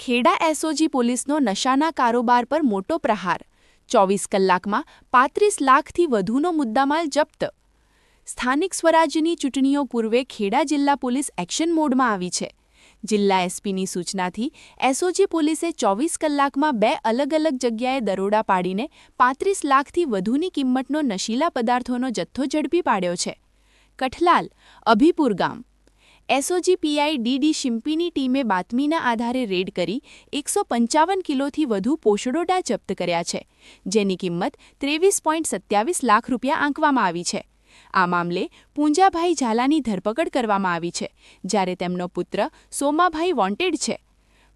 Kheda SOG પોલીસનો નશાના કારોબાર પર મોટો પ્રહાર 24 કલાકમાં 35 લાખથી વધુનો મુદ્દામાલ જપ્ત। સ્થાનિક સ્વરાજ્યની ચૂંટણીઓ પૂર્વે ખેડા જિલ્લા પોલીસ એક્શન મોડમાં આવી છે। જિલ્લા એસપીની સૂચનાથી એસઓજી પોલીસે 24 કલાકમાં 2 અલગ અલગ જગ્યાએ દરોડા પાડીને 35 લાખથી વધુની કિંમતનો નશીલા પદાર્થોનો જથ્થો ઝડપી પાડ્યો છે। કઠલાલ અભીપુર ગામ એસઓજી પીઆઈ ડી શિંપીની ટીમે બાતમીના આધારે રેડ કરી 155 કિલોથી વધુ પોષડોડા જપ્ત કર્યા છે, જેની કિંમત 23.27 લાખ રૂપિયા આંકવામાં આવી છે। આ મામલે પૂંજાભાઈ ઝાલાની ધરપકડ કરવામાં આવી છે, જ્યારે તેમનો પુત્ર સોમાભાઈ વોન્ટેડ છે।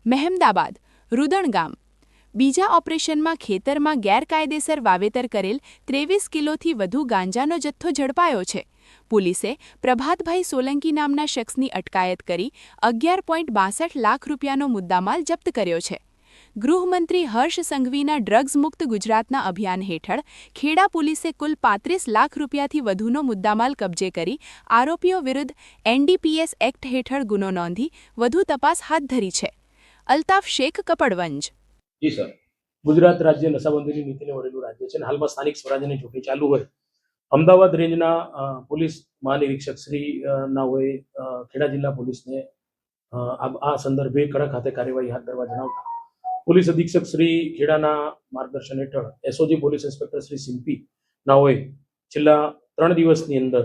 મહેમદાબાદ રુદણ ગામ બીજા ઓપરેશનમાં ખેતરમાં ગેરકાયદેસર વાવેતર કરેલ 23 કિલોથી વધુ ગાંજાનો જથ્થો ઝડપાયો છે। પોલીસે પ્રભાતભાઈ સોલંકી નામના શખ્સની અટકાયત કરી 11.62 લાખ રૂપિયાનો મુદ્દામાલ જપ્ત કર્યો છે। ગૃહમંત્રી હર્ષ સંઘવીના ડ્રગ્સ મુક્ત ગુજરાતના અભિયાન હેઠળ ખેડા પોલીસે કુલ 35 લાખ રૂપિયાથી વધુનો મુદ્દામાલ કબજે કરી આરોપીઓ વિરુદ્ધ એનડીપીએસ એક્ટ હેઠળ ગુનો નોંધી વધુ તપાસ હાથ ધરી છે। અલ્તાફ શેખ કપડવંજ જી સર, ગુજરાત રાજ્ય નશાબંધીની નીતિને વરેલું રાજ્ય છે અને હાલમાં સ્થાનિક સ્વરાજ્યની ચૂંટણી ચાલુ હોય અમદાવાદ રેન્જના પોલીસ મહાનિરીક્ષક શ્રી ના હોય ખેડા જિલ્લા પોલીસને આ સંદર્ભે કડક હાથે કાર્યવાહી હાથ ધરવા જણાવતા પોલીસ અધિક્ષક શ્રી ખેડાના માર્ગદર્શન હેઠળ એસઓજી પોલીસ ઇન્સ્પેક્ટર શ્રી સિમ્પી ના હોય છેલ્લા 3 દિવસની અંદર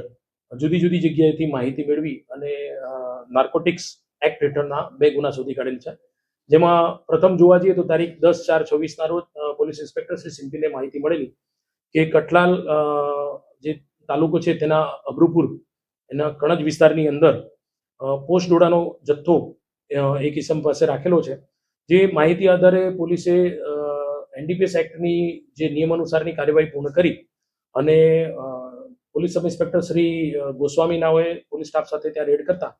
જુદી જુદી જગ્યાએથી માહિતી મેળવી અને નાર્કોટિક્સ એક્ટ હેઠળના 2 ગુના શોધી કાઢેલ છે। જેમાં પ્રથમ જોવા જઈએ તો તારીખ 10/4/24 ના રોજ પોલીસ ઇન્સ્પેક્ટર શ્રી સિમ્પીને માહિતી મળેલી કે કઠલાલ જે તાલુકો છે તેના અભરૂપુર એના કણજ વિસ્તારની અંદર પોસ્ટ ડોડાનો જથ્થો એક ઇસમ પાસે રાખેલો છે। જે માહિતી આધારે પોલીસે એનડીપીએસ એક્ટની જે નિયમ અનુસારની કાર્યવાહી પૂર્ણ કરી અને police sub inspector Shri Goswami નાઓએ પોલીસ સ્ટાફ સાથે ત્યાં રેડ કરતા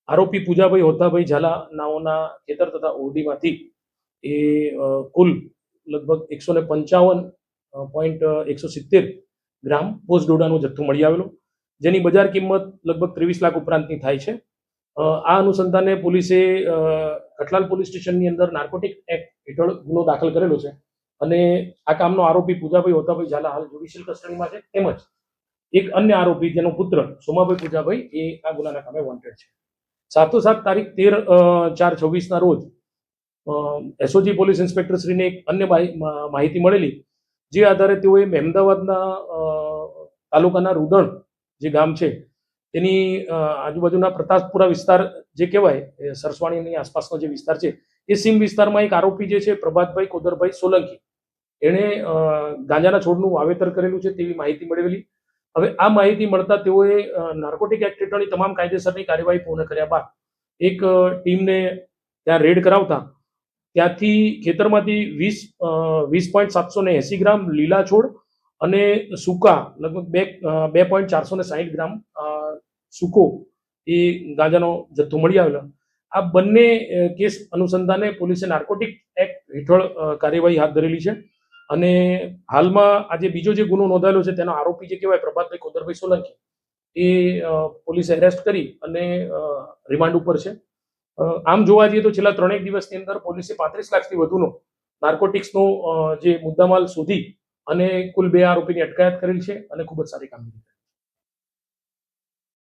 આરોપી પૂજાભાઈ હોતાભાઈ ઝાલા નાઓના ખેતર તથા ઓરડીમાંથી એ કુલ લગભગ 155.170 ગ્રામ પોસ્ટ ડોડાનો જથ્થો મળી આવેલો, જેની બજાર કિંમત લગભગ 23 લાખ ઉપરાંતની થાય છે। આ અનુસંધાને પોલીસે કઠલાલ પોલીસ સ્ટેશનની અંદર નાર્કોટિક એક્ટ હેઠળ ગુનો દાખલ કરેલો છે અને આ કામનો આરોપી પૂજાભાઈ હોતાભાઈ ઝાલા હાલ જ્યુડિશિયલ કસ્ટડીમાં છે, તેમજ એક અન્ય આરોપી જેનો પુત્ર સોમાભાઈ પૂજાભાઈ એ આ ગુનાના કામે વોન્ટેડ છે। સાથોસાથ તારીખ 13/4/26 ના રોજ એસઓજી પોલીસ ઇન્સ્પેક્ટર શ્રીને એક અન્ય માહિતી મળેલી, જે આધારે તેઓએ મહેમદાવાદના તાલુકાના રુદણ જે ગામ છે તેની આજુબાજુના પ્રતાપપુરા વિસ્તાર જે કહેવાય સરસવાણીની આસપાસનો જે વિસ્તાર છે એ સીમ વિસ્તારમાં એક આરોપી જે છે પ્રભાતભાઈ કોદરભાઈ સોલંકી એણે ગાંજાના છોડનું વાવેતર કરેલું છે તેવી માહિતી મળેલી। હવે આ માહિતી મળતા તેઓએ નાર્કોટિક એક્ટ હેઠળની તમામ કાયદેસરની કાર્યવાહી પૂર્ણ કર્યા બાદ એક ટીમને ત્યાં રેડ કરાવતા ત્યાંથી ખેતરમાંથી 20.780 ગ્રામ લીલા છોડ અને સૂકા લગભગ 2.460 ગ્રામ સૂકો એ ગાંજાનો જથ્થો મળી આવેલો। આ બંને કેસ અનુસંધાને પોલીસે નાર્કોટિક એક્ટ હેઠળ કાર્યવાહી હાથ ધરેલી છે અને હાલમાં આજે બીજો જે ગુનો નોંધાયેલો છે તેનો આરોપી જે કહેવાય પ્રભાતભાઈ કોદરભાઈ સોલંકી એ પોલીસે એરેસ્ટ કરી અને રિમાન્ડ ઉપર છે। આમ જોવા જઈએ તો છેલ્લા 3 દિવસની અંદર પોલીસે 35 લાખથી વધુનો નાર્કોટિક્સનો જે મુદ્દામાલ શોધી અને કુલ 2 આરોપીની અટકાયત કરેલ છે અને ખૂબ જ સારી કામગીરી કરી।